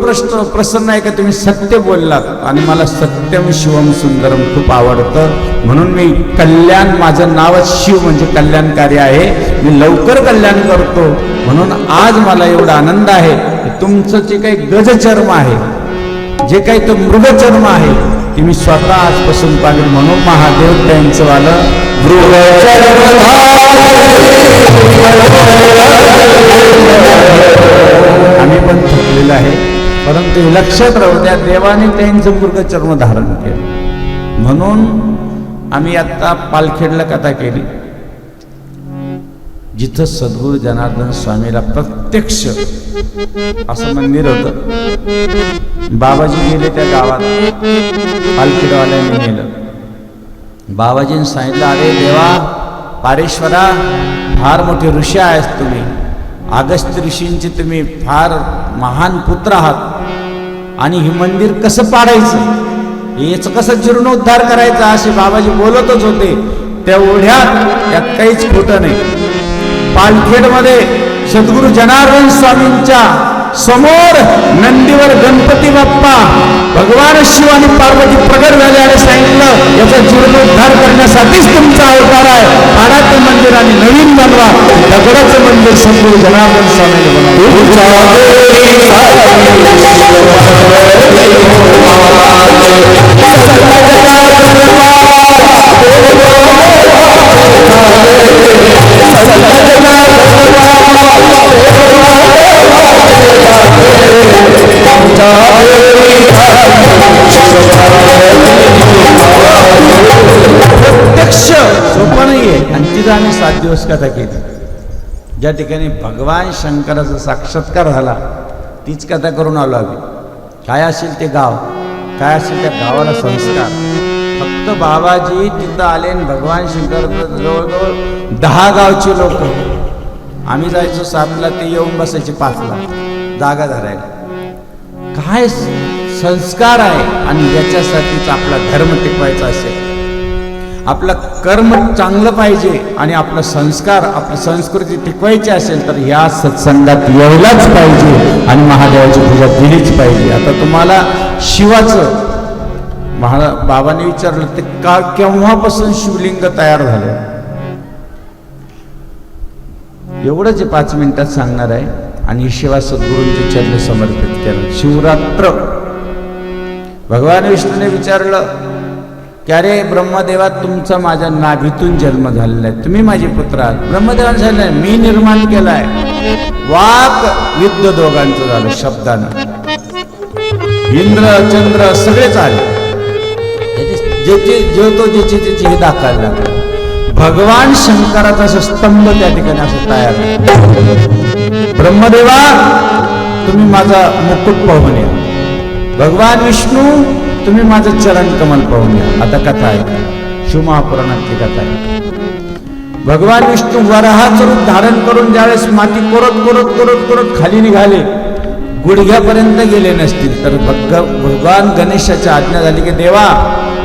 [SPEAKER 5] प्रसन्न आहे का तुम्ही सत्य बोललात, आणि मला सत्यम शिवम सुंदरम खूप आवडतं, म्हणून मी कल्याण, माझं नावच शिव म्हणजे कल्याणकारी आहे, मी लवकर कल्याण करतो, म्हणून आज मला एवढा आनंद आहे की तुमचं जे काही गजचर्म आहे, जे काही तो मृगचर्म आहे ते मी स्वतः आजपासून पाहिजे. म्हणून महादेव त्यांचं वालं आम्ही पण थकलेलं आहे, परंतु हे लक्षात राहू द्या देवाने त्यांचं मृगचर्म धारण केलं. म्हणून आम्ही आता पालखेडला कथा केली, जिथं सद्गुरू जनार्दन स्वामीला प्रत्यक्ष असं मंदिर होतं. बाबाजी गेले त्या गावात, पालखेडवाल्यांनी नेलं. बाबाजींनी सांगितलं अरे देवा पारेश्वरा फार मोठे ऋषी आहेत तुम्ही, अगस्त्य ऋषींचे तुम्ही फार महान पुत्र आहात, आणि हे मंदिर कसं पाडायचं, याचं कसं जीर्णोद्धार करायचा असे बाबाजी बोलतच होते. तेवढ्यात यात काहीच खोटं नाही. पालखेडमध्ये सद्गुरू जनार्दन स्वामींच्या समोर नंदीवर गणपती बाप्पा भगवान शिव आणि पार्वती प्रगट झाले आणि सांगितलं याचा जीर्णोद्धार करण्यासाठीच तुमचा अवतार आहे, पाडाचं मंदिर आणि नवीन बनवा. दगडाचं मंदिर सद्गुरू जनार्दन स्वामीने प्रत्यक्ष सोपं नाहीये. आणि तिथं आम्ही 7 दिवस कथा केली. ज्या ठिकाणी भगवान शंकराचा साक्षात्कार झाला तीच कथा करून आलो आम्ही. काय असेल ते गाव, काय असेल त्या गावाला संस्कार. फक्त बाबाजी तिथं आले आणि भगवान शंकर जवळजवळ 10 गावचे लोक. आम्ही जायचो 7ला, ते येऊन बसायचे 5ला जागा धरायला. काय संस्कार आहे. आणि याच्यासाठीच आपला धर्म टिकवायचा असेल, आपलं कर्म चांगलं पाहिजे आणि आपलं संस्कार, आपली संस्कृती टिकवायची असेल तर या सत्संगात यायलाच पाहिजे आणि महादेवाची पूजा दिलीच पाहिजे. आता तुम्हाला शिवाचं बाबांनी विचारलं ते का केव्हापासून शिवलिंग तयार झालं, एवढंच 5 मिनिटात सांगणार आहे. आणि शिवा सद्गुरूंचे चरण समर्पित केलं. शिवरात्र भगवान विष्णूने विचारलं की अरे ब्रह्मदेवा तुमचा माझ्या नाभीतून जन्म झालेला आहे, तुम्ही माझे पुत्र आहात. ब्रह्मदेवाने सांगितलं मी निर्माण केलाय. वाक युद्ध दोघांचं झालं शब्दानं. इंद्र चंद्र सगळेच आले, ज्याची हे दाखवायला लागलं. भगवान शंकराचा असं स्तंभ त्या ठिकाणी असं तयार आहे. ब्रह्मदेवा तुम्ही माझा मुकुट पाहून या, भगवान विष्णू तुम्ही माझं चरण कमल पाहून या. आता कथा आहे, शिवमहापुराणातली कथा आहे. भगवान विष्णू वराहाचं रूप धारण करून ज्यावेळेस माती कोरत कोरत कोरत कोरत खाली निघाले, गुडघ्यापर्यंत गेले नसतील तर भगवान गणेशाची आज्ञा झाली की देवा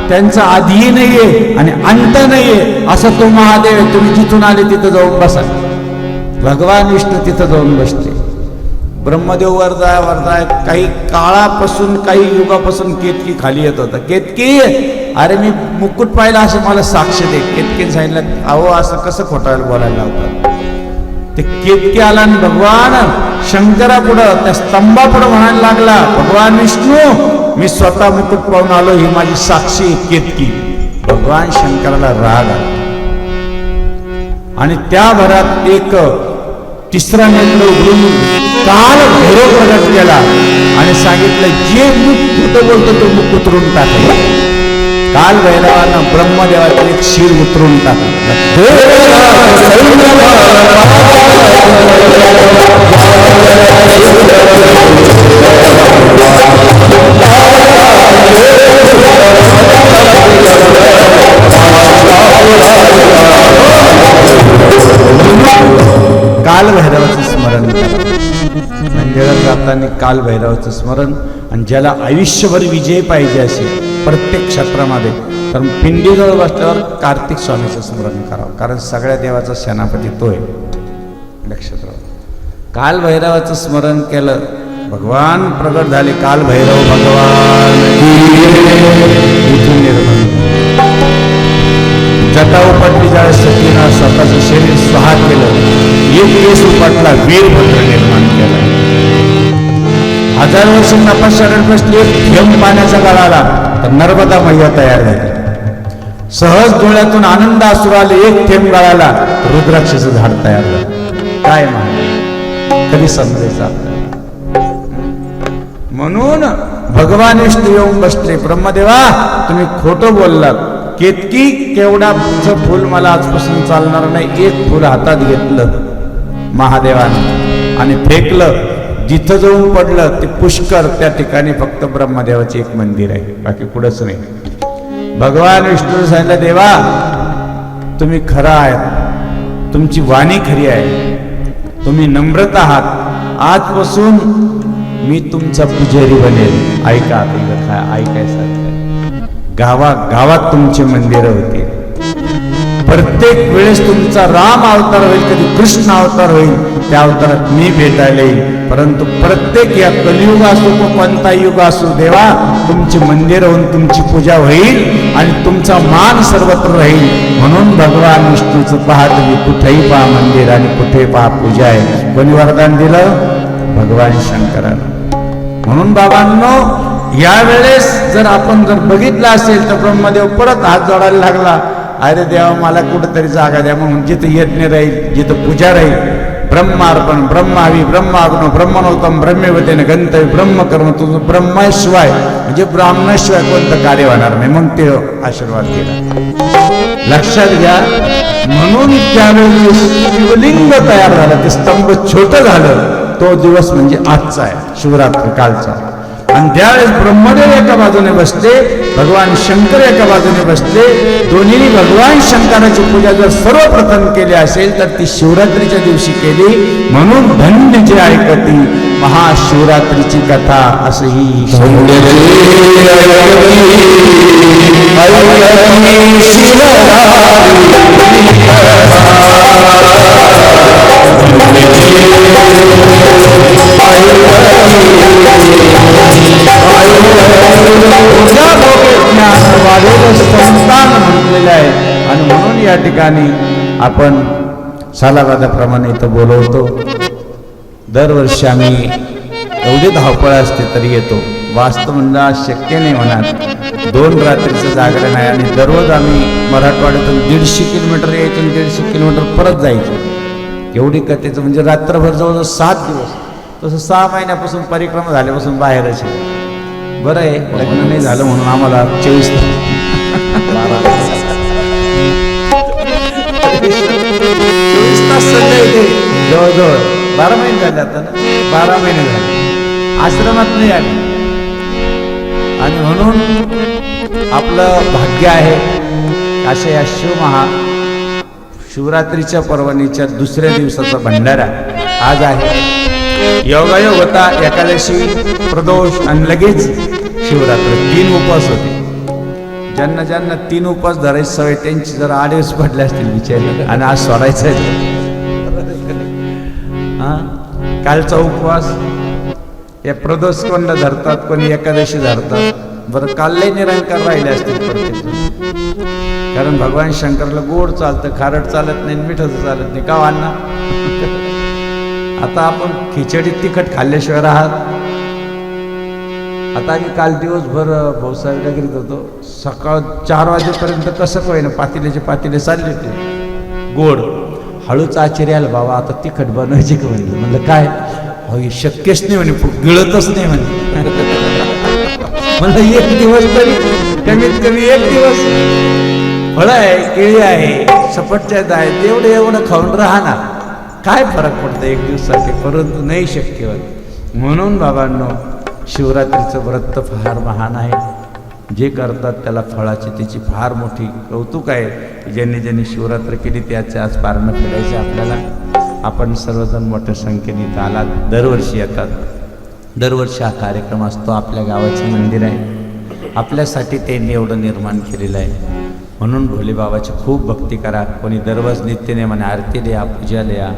[SPEAKER 5] त्यांचा आधी नाहीये आणि अंत नाहीये असा तो महादेव आहे, तुम्ही जिथून आले तिथं जाऊन बसा. भगवान विष्णू तिथं जाऊन बसते. ब्रह्मदेव वर जाय काही काळापासून काही युगापासून केतकी खाली येत होता. केतकी, अरे मी मुकुट पाहिला असं मला साक्ष दे. केतकीने सांगितलं, अहो असं कसं खोटायला बोलायला लावतात. ते केतकी आला आणि भगवान शंकरा पुढं त्या स्तंभापुढं म्हणायला लागला, भगवान विष्णू मी स्वतः मुकुट पाहून आलो, ही माझी साक्षी केतकी. भगवान शंकराला राग आला आणि त्या भरात एक तिसरा नेत्र उघडून काल भैरव प्रगट केला आणि सांगितलं, जे मुख खोटं बोलतो तो मुख उतरून टाकलं. काल भैरवानं ब्रह्मदेवाचं एक शिर उतरून टाकलं. काल भैरवाचं स्मरण करा. मंदिरात जाताना काल भैरवाचं स्मरण. आणि ज्याला आयुष्यभर विजय पाहिजे असेल प्रत्येक क्षेत्रामध्ये, तर पिंडीजवळ बसल्यावर कार्तिक स्वामीचं स्मरण करावं, कारण सगळ्या देवाचा सेनापती तो आहे. लक्षात राहा. काल भैरवाचं स्मरण केलं, भगवान प्रगट झाले. काल भैरव भगवान इथून निर्माण जटा उपटली, ज्यावेळेस सतीनं स्वतःचं शरीर स्वाहा केलं, एक केस उपटला, वीरभद्र निर्माण केला. 1000 वर्ष तपश्चर्येत बसली, एक थेंब पाण्याचा गळाला तर नर्मदा मैया तयार झाली. सहज डोळ्यातून आनंद असू आले, एक थेंब गळाला रुद्राक्षाचं झाड तयार झालं. काय मान कधी समजायचं आपल्याला. म्हणून भगवान विष्णू येऊन बसले, ब्रह्मदेवा तुम्ही खोटं बोललात. केतकी, केवढाचं फूल मला आजपासून चालणार नाही. एक फूल हातात घेतलं महादेवानं आणि फेकलं, जिथं जाऊन पडलं ते पुष्कर. त्या ठिकाणी फक्त ब्रह्मदेवाचे एक मंदिर आहे, बाकी कुठंच नाही. भगवान विष्णू सांगितलं, देवा तुम्ही खरा आहात, तुमची वाणी खरी आहे, तुम्ही नम्रता आहात. आजपासून मी तुमचा पुजारी बनेल. ऐका ऐकायचं, गावागावात तुमचे मंदिर होते. प्रत्येक वेळेस तुमचा राम अवतार होईल, कधी कृष्ण अवतार होईल, त्या अवतारात मी भेटायला येईल. परंतु प्रत्येक या कलियुग असो तो कोणता युग असो, देवा तुमचे मंदिर होऊन तुमची पूजा होईल आणि तुमचा मान सर्वत्र राहील. म्हणून भगवान विष्णूचं पहा, तुम्ही कुठेही पहा मंदिर आणि कुठे पहा पूजा आहे. कोणी वरदान दिलं? भगवान शंकरानं. म्हणून बाबांनो, यावेळेस जर आपण जर बघितलं असेल तर ब्रह्मदेव परत हात जोडायला लागला. अरे देवा मला कुठेतरी जागा द्या, म्हणून जिथं यज्ञ राहील, जिथं पूजा राहील, ब्रह्मार्पण, ब्रह्मावी, ब्रह्माग्नो, ब्रह्मणोत्तम, ब्रह्मवतेने गंतव्य, ब्रह्मकर्म, तुझं ब्रह्माशिवाय म्हणजे ब्राह्मणाशिवाय कोणतं कार्य होणार नाही. मग ते आशीर्वाद केला. लक्षात घ्या. म्हणून त्यावेळी शिवलिंग तयार झालं, ते स्तंभ छोटं झालं. तो दिवस म्हणजे आजचा आहे, शिवरात्र कालचा. आणि त्यावेळेस ब्रह्मदेव एका बाजूने बसले, भगवान शंकर एका बाजूने बसले. दोन्हीने भगवान शंकराची पूजा जर सर्वप्रथम केली असेल तर ती शिवरात्रीच्या दिवशी केली. म्हणून धन्य जे ऐकती महाशिवरात्रीची कथा असंही संस्थान म्हटलेलं आहे. आणि म्हणून या ठिकाणी आपण सालाबादाप्रमाणे इथं बोलवतो. दरवर्षी आम्ही एवढी धावपळ असते तरी येतो. वास्तव म्हणलं शक्य नाही होणार, 2 रात्रीचं जागरण आहे. आणि दररोज आम्ही मराठवाड्यातून 150 किलोमीटर यायचं, 150 किलोमीटर परत जायचं. एवढी कथेचं म्हणजे रात्रभर जवळजवळ 7 दिवस. तसं 6 महिन्यापासून परिक्रमा झाल्यापासून बाहेरच आहे. बरं आहे, लग्न नाही झालं म्हणून आम्हाला 24 तास सध्या इथे जवळजवळ 12 महिने झाले. आता 12 महिने झाले आश्रमात नाही आले. आणि म्हणून आपलं भाग्य आहे अशा या शिवरात्रीच्या पर्वणीच्या दुसऱ्या दिवसाचा भंडारा आज आहे. योगायोग होता, एकादशी, प्रदोष आणि लगेच शिवरात्र. 3 उपवास होते. ज्यांना ज्यांना 3 उपवास धरायची सवय त्यांची जर 8 दिवस पडले असतील विचार. आणि आज सोडायचं आहे. कालचा उपवास या प्रदोष कोणला धरतात, कोणी एकादशी धरतात. बरं काल लय निरंकार राहिले असतील प्रत्येक, कारण भगवान शंकरला गोड चालतं, खारट चालत नाही, मिठाचं चालत नाही. का अण्णा? आता आपण खिचडी तिखट खाल्ल्याशिवाय राहत. आता आम्ही काल दिवसभर भाऊसाहेब करीत होतो, सकाळ 4 वाजेपर्यंत कसं होईना पातेल्याचे पातेले चालले होते गोड. हळूच आश्चर्य आलं, बाबा आता तिखट बनवायची का म्हणलं. म्हणलं काय? हो हे शक्यच नाही म्हणे, गिळतच नाही म्हणे. म्हणलं एक दिवस तरी कमीत कमी एक दिवस फळं आहे, केळी आहे, सफरचंद आहे, तेवढं एवढं खाऊन राहा ना, काय फरक पडतं एक दिवसासाठी. परंतु नाही शक्य होत. म्हणून बाबांनो, शिवरात्रीचं व्रत फार महान आहे. जे करतात त्याला फळाची त्याची फार मोठी कौतुक आहे. ज्यांनी ज्यांनी शिवरात्र केली त्याचे आज पारणं फेडायचे आपल्याला. आपण सर्वजण मोठ्या संख्येने इथं आलात, दरवर्षी येतात. दरवर्षी हा कार्यक्रम असतो. आपल्या गावाचं मंदिर आहे, आपल्यासाठी त्यांनी एवढं निर्माण केलेलं आहे. म्हणून भोलेबाबाची खूप भक्ती करा. कोणी दररोज नित्यनेमाने आरती द्या, पूजा द्या,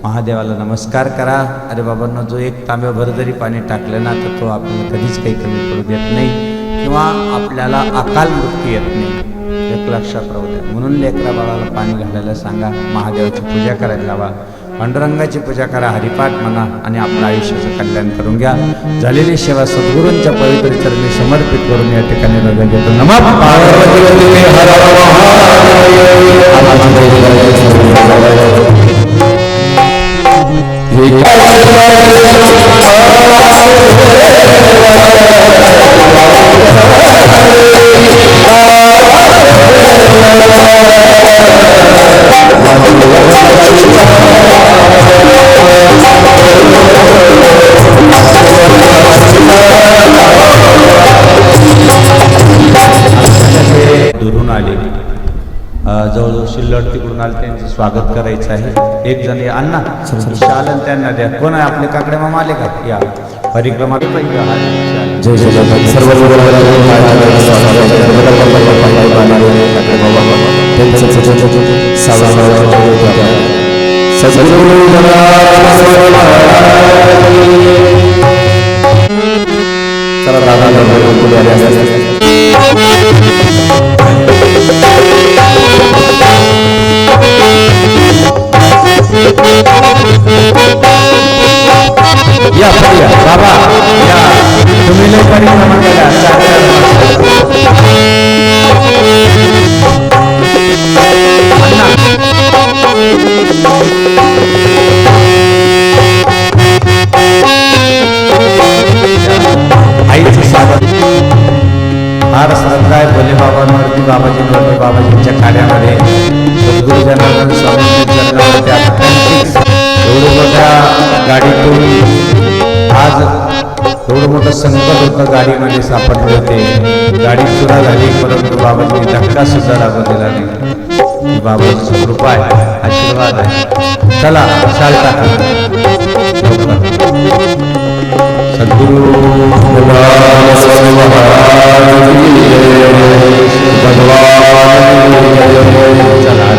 [SPEAKER 5] महादेवाला नमस्कार करा. अरे बाबांना जो एक तांब्याभर जरी पाणी टाकलं ना तर तो आपल्याला कधीच काही कमी पडू देत नाही किंवा आपल्याला अकाल मृत्यू येत नाही. एक लक्षात राहू द्या. म्हणून लेकरा बाळाला पाणी घालायला सांगा, महादेवाची पूजा करायला लावा, पांडुरंगाची पूजा करा, हरिपाठ म्हणा आणि आपलं आयुष्याचं कल्याण करून घ्या. झालेली सेवा सद्गुरूंच्या पवित्र चरणी समर्पित करून या ठिकाणी रजा घेतो. नमः पार्वती हर दुरून आले, जवळजवळ शिल्लड तिकडून आले, त्यांचं स्वागत करायचं आहे. एक जण अण्णा शालन त्यांना द्या. कोण आहे आपले काकडे मामा आले का? या परिक्रमा
[SPEAKER 1] जय जगन्नाथ. सर्व
[SPEAKER 5] या बाबा या, तुम्ही लय परिक्रमा केल्या. आईचं स्वागत. फार श्रद्धा आहे भोले बाबांवरती, बाबाजींवरती, बाबाजींच्या कार्यामध्ये. सद्गुरू जनार्दन स्वामींच्या चरणावरती एवढं मोठ्या गाडीतून आज एवढं मोठं संकट होतं, गाडीमध्ये सापडले होते. गाडी सुद्धा झाली, परंतु बाबांनी धक्का सुद्धा लागू दिला नाही. बाबांची कृपा आहे, आशीर्वाद आहे. चला शाल टाका. सद्गुरू चला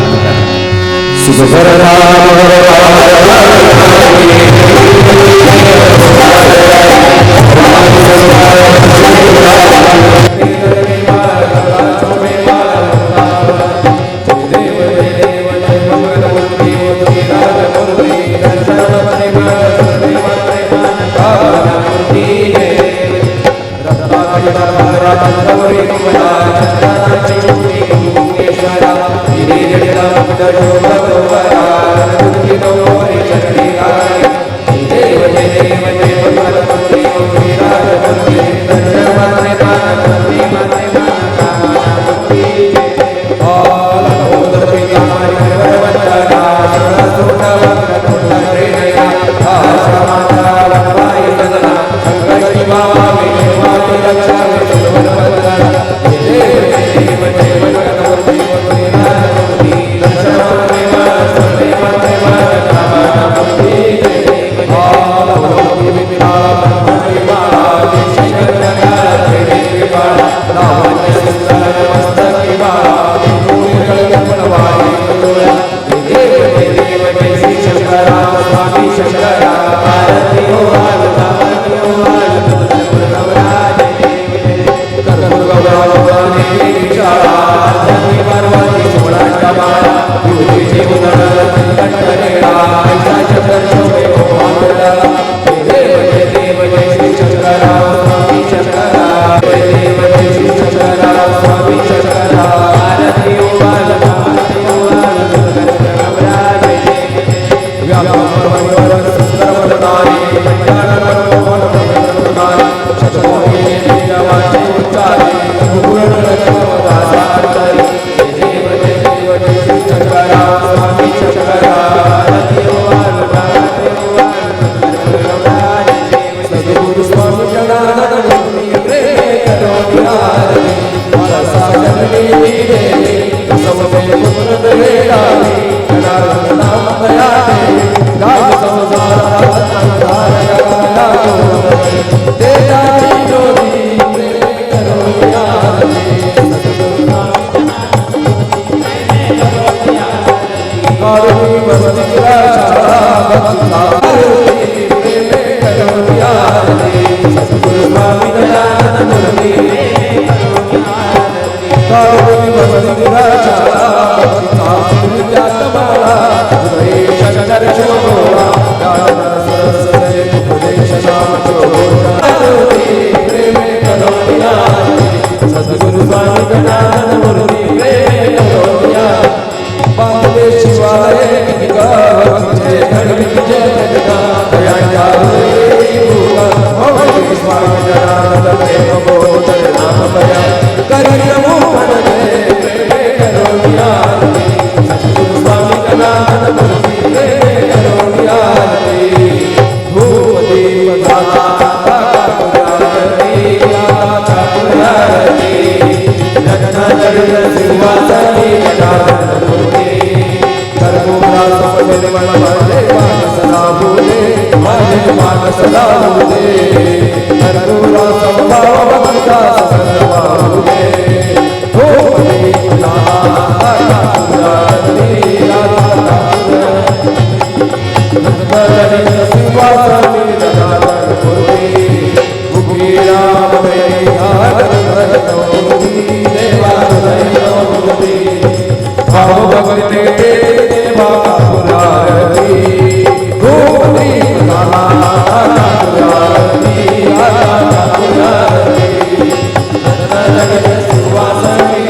[SPEAKER 7] Jai
[SPEAKER 1] पार्वती वसुदेवाच्या भक्तीचा तुझ्यात मला हृदये शंकर शिवभोळा सरस्वती उपदेश नाम प्रेमे करोनिया सद्गुरु स्वामी गणानंद मूर्ती प्रेमे करोनिया बांधले शिवाय जय गणपती जय जगन्नाथ दयांच्या हृदये स्वामी गणानंद प्रेम बोधन नाम भया करी नमो प्रेमे करोनिया सद्गुरु स्वामी गणानंद मूर्ती प्रेमे करोनिया धूप दीप दाता सिंहासनी गजानन मूर्ती कर्पूरा समनिर्मळ माझे मान सदा बोले माझे मान सदा बोले कर्पूरा समभाव भक्ता सर्वा बोले हो सिंहासनी गजानन मूर्ती मुखीरा भाव भगवते देवा पुरारती गोपती पुरारती पुरारती जगत सुवासनी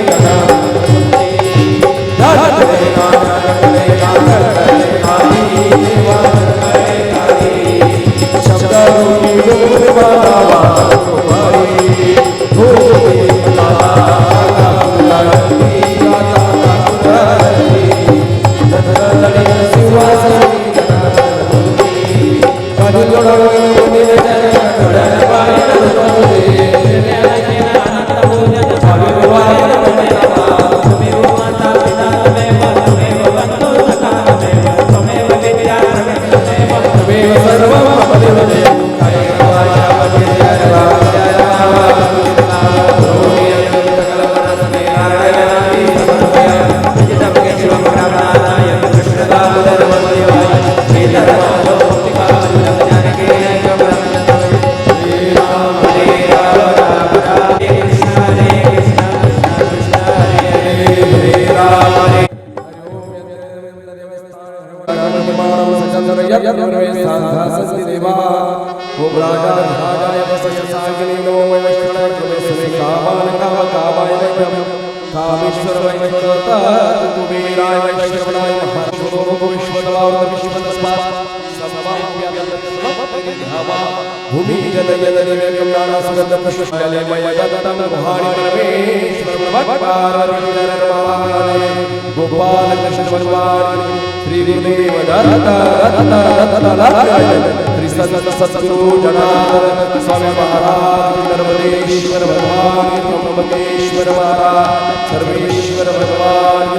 [SPEAKER 1] भूमि जल जल निवेकम नाना सुगंध पुष्पालय मय दत्तम गुहाणि परमेश्वर पार्वती गोपाल कृष्ण भगवान श्री गुरुदेव दत्त श्री सद्गुरु जनार्दन स्वामी महाराज नर्मदेश्वर भगवान त्र्यंबकेश्वर महाराज सर्वेश्वर भगवान